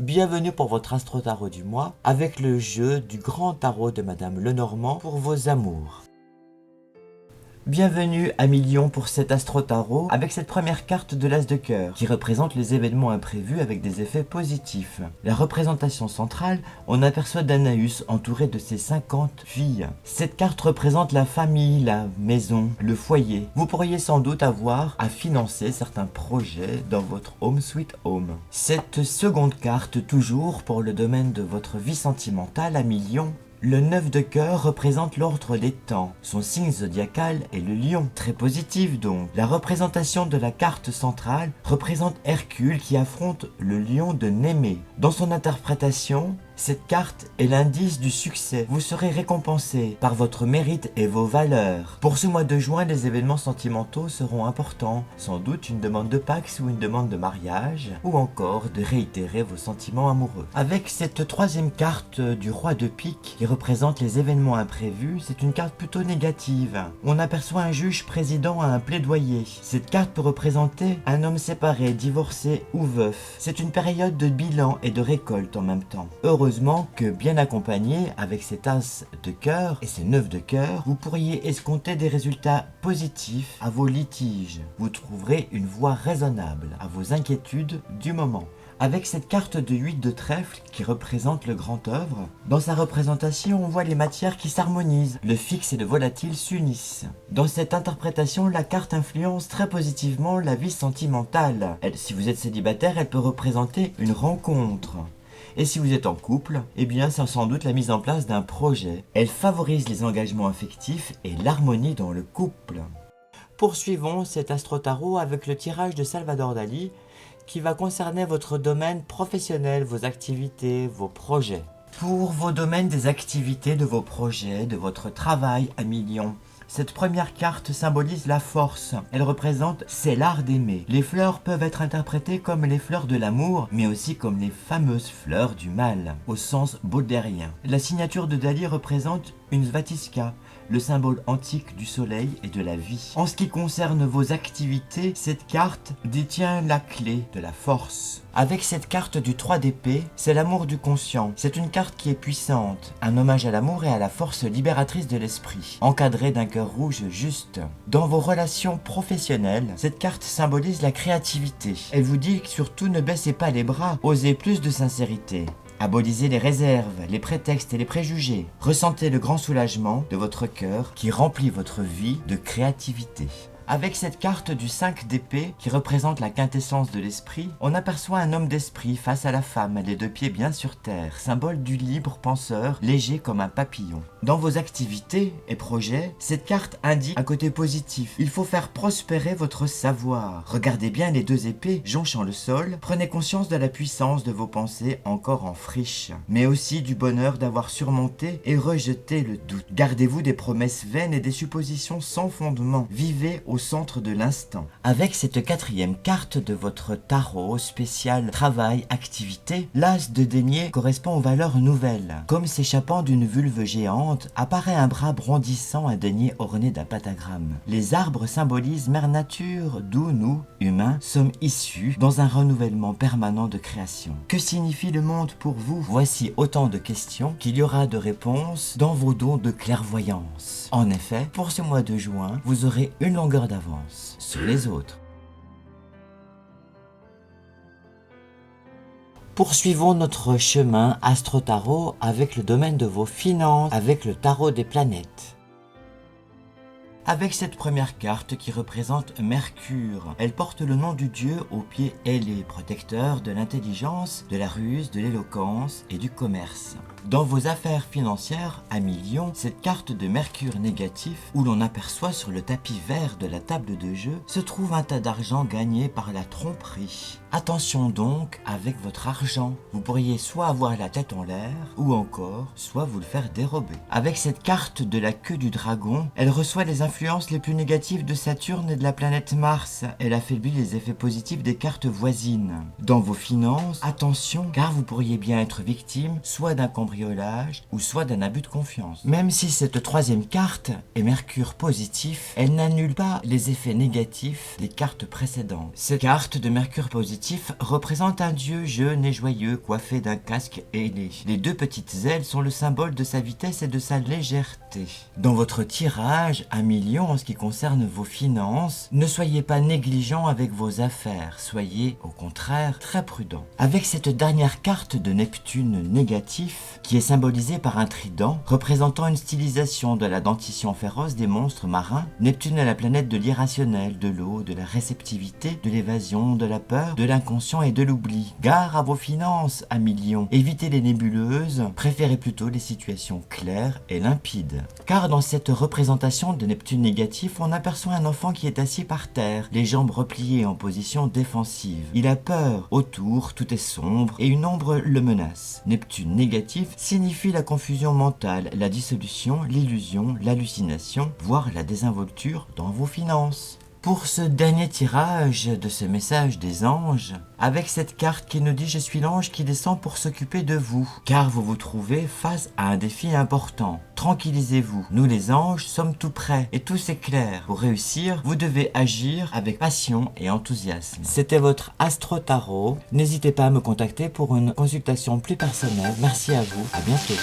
Bienvenue pour votre Astro Tarot du mois avec le jeu du grand tarot de Madame Lenormand pour vos amours. Bienvenue à Million pour cet Astro Tarot avec cette première carte de l'As de cœur qui représente les événements imprévus avec des effets positifs. La représentation centrale, on aperçoit Danaüs entouré de ses 50 filles. Cette carte représente la famille, la maison, le foyer. Vous pourriez sans doute avoir à financer certains projets dans votre Home Sweet Home. Cette seconde carte, toujours pour le domaine de votre vie sentimentale à Million. Le 9 de cœur représente l'ordre des temps. Son signe zodiacal est le lion. Très positif donc. La représentation de la carte centrale représente Hercule qui affronte le lion de Némée. Dans son interprétation, cette carte est l'indice du succès. Vous serez récompensé par votre mérite et vos valeurs. Pour ce mois de juin, les événements sentimentaux seront importants. Sans doute une demande de Pax ou une demande de mariage, ou encore de réitérer vos sentiments amoureux. Avec cette troisième carte du roi de pique qui représente les événements imprévus, c'est une carte plutôt négative. On aperçoit un juge président à un plaidoyer. Cette carte peut représenter un homme séparé, divorcé ou veuf. C'est une période de bilan et de récolte en même temps. Heureusement que bien accompagné avec cet as de cœur et ces 9 de cœur, vous pourriez escompter des résultats positifs à vos litiges. Vous trouverez une voie raisonnable à vos inquiétudes du moment. Avec cette carte de 8 de trèfle qui représente le grand œuvre, dans sa représentation on voit les matières qui s'harmonisent, le fixe et le volatile s'unissent. Dans cette interprétation, la carte influence très positivement la vie sentimentale. Si vous êtes célibataire, elle peut représenter une rencontre. Et si vous êtes en couple, eh bien c'est sans doute la mise en place d'un projet. Elle favorise les engagements affectifs et l'harmonie dans le couple. Poursuivons cet Astro Tarot avec le tirage de Salvador Dali qui va concerner votre domaine professionnel, vos activités, vos projets. Pour vos domaines des activités, de vos projets, de votre travail à Million, cette première carte symbolise la force. Elle représente c'est l'art d'aimer. Les fleurs peuvent être interprétées comme les fleurs de l'amour, mais aussi comme les fameuses fleurs du mal, au sens baudelairien. La signature de Dali représente une svastika, le symbole antique du soleil et de la vie. En ce qui concerne vos activités, cette carte détient la clé de la force. Avec cette carte du 3 d'épée, c'est l'amour du conscient. C'est une carte qui est puissante, un hommage à l'amour et à la force libératrice de l'esprit, encadrée d'un cœur rouge juste. Dans vos relations professionnelles, cette carte symbolise la créativité. Elle vous dit que surtout ne baissez pas les bras, osez plus de sincérité. Abolissez les réserves, les prétextes et les préjugés. Ressentez le grand soulagement de votre cœur qui remplit votre vie de créativité. Avec cette carte du 5 d'épée qui représente la quintessence de l'esprit, on aperçoit un homme d'esprit face à la femme, les deux pieds bien sur terre, symbole du libre penseur, léger comme un papillon. Dans vos activités et projets, cette carte indique un côté positif. Il faut faire prospérer votre savoir. Regardez bien les deux épées jonchant le sol, prenez conscience de la puissance de vos pensées encore en friche, mais aussi du bonheur d'avoir surmonté et rejeté le doute. Gardez-vous des promesses vaines et des suppositions sans fondement. Vivez au centre de l'instant. Avec cette quatrième carte de votre tarot spécial travail, activité, l'as de denier correspond aux valeurs nouvelles. Comme s'échappant d'une vulve géante, apparaît un bras brandissant un denier orné d'un pentagramme. Les arbres symbolisent mère nature, d'où nous, humains, sommes issus dans un renouvellement permanent de création. Que signifie le monde pour vous? Voici autant de questions qu'il y aura de réponses dans vos dons de clairvoyance. En effet, pour ce mois de juin, vous aurez une longueur d'avance sur les autres. Poursuivons notre chemin Astro Tarot avec le domaine de vos finances, avec le tarot des planètes. Avec cette première carte qui représente Mercure, elle porte le nom du dieu au pied ailé, protecteur de l'intelligence, de la ruse, de l'éloquence et du commerce. Dans vos affaires financières à Million, cette carte de Mercure négatif, où l'on aperçoit sur le tapis vert de la table de jeu, se trouve un tas d'argent gagné par la tromperie. Attention donc avec votre argent, vous pourriez soit avoir la tête en l'air, ou encore, soit vous le faire dérober. Avec cette carte de la queue du dragon, elle reçoit les influences les plus négatives de Saturne et de la planète Mars. Elle affaiblit les effets positifs des cartes voisines. Dans vos finances, attention, car vous pourriez bien être victime soit d'un cambriolage, cambriolage ou soit d'un abus de confiance. Même si cette troisième carte est Mercure positif, elle n'annule pas les effets négatifs des cartes précédentes. Cette carte de Mercure positif représente un dieu jeune et joyeux coiffé d'un casque ailé. Les deux petites ailes sont le symbole de sa vitesse et de sa légèreté. Dans votre tirage à million en ce qui concerne vos finances, ne soyez pas négligent avec vos affaires, soyez au contraire très prudent. Avec cette dernière carte de Neptune négatif, qui est symbolisée par un trident, représentant une stylisation de la dentition féroce des monstres marins, Neptune est la planète de l'irrationnel, de l'eau, de la réceptivité, de l'évasion, de la peur, de l'inconscient et de l'oubli. Gare à vos finances à millions, évitez les nébuleuses, préférez plutôt les situations claires et limpides. Car dans cette représentation de Neptune négatif, on aperçoit un enfant qui est assis par terre, les jambes repliées en position défensive. Il a peur, autour tout est sombre et une ombre le menace. Neptune négatif signifie la confusion mentale, la dissolution, l'illusion, l'hallucination, voire la désinvolture dans vos finances. Pour ce dernier tirage de ce message des anges, avec cette carte qui nous dit « Je suis l'ange qui descend pour s'occuper de vous », car vous vous trouvez face à un défi important. Tranquillisez-vous, nous les anges sommes tout prêts et tout c'est clair. Pour réussir, vous devez agir avec passion et enthousiasme. C'était votre Astro Tarot. N'hésitez pas à me contacter pour une consultation plus personnelle. Merci à vous, à bientôt.